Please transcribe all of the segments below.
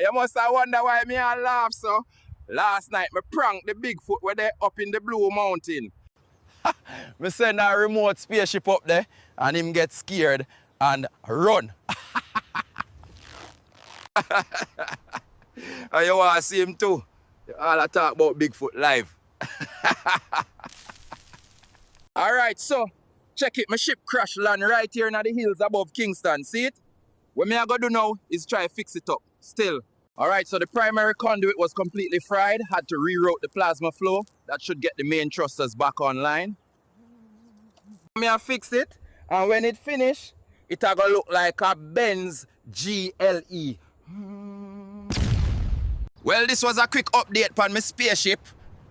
You must have wonder why me I laugh so. Last night me pranked the Bigfoot where they up in the Blue Mountain. Me send a remote spaceship up there and him get scared and run. And you want to see him too? All I talk about Bigfoot live. Alright, so check it. My ship crash land right here in the hills above Kingston. See it? What me I gotta do now is try to fix it up. Still. Alright, so the primary conduit was completely fried. Had to reroute the plasma flow. That should get the main thrusters back online. Me I fix it. And when it finish, it a gonna look like a Benz GLE. Well, this was a quick update on my spaceship.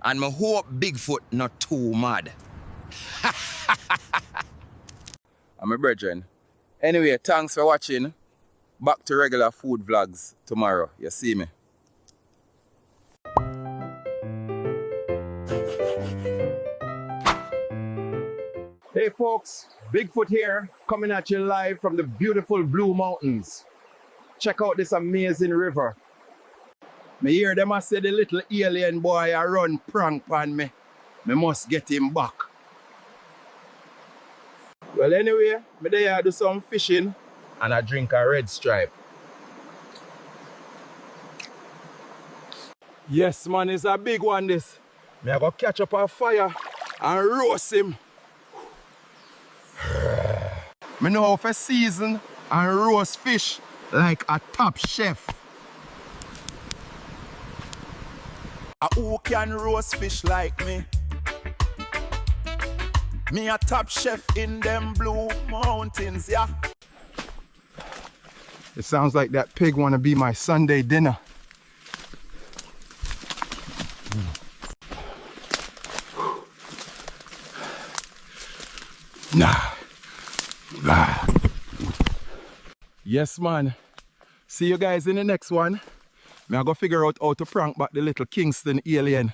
And I hope Bigfoot not too mad. I'm a brethren. Anyway, thanks for watching. Back to regular food vlogs tomorrow. You see me? Hey folks, Bigfoot here, coming at you live from the beautiful Blue Mountains. Check out this amazing river. Me hear them a say the little alien boy a run prank on me. Me must get him back. Well anyway, me there do some fishing and I drink a Red Stripe. Yes man, it's a big one this. Me I go catch up a fire and roast him. Me know how to season and roast fish like a top chef. Who can roast fish like me? Me a top chef in them Blue Mountains, yeah. It sounds like that pig wanna be my Sunday dinner. Nah. Yes man. See you guys in the next one. Me I go figure out how to prank back the little Kingston alien.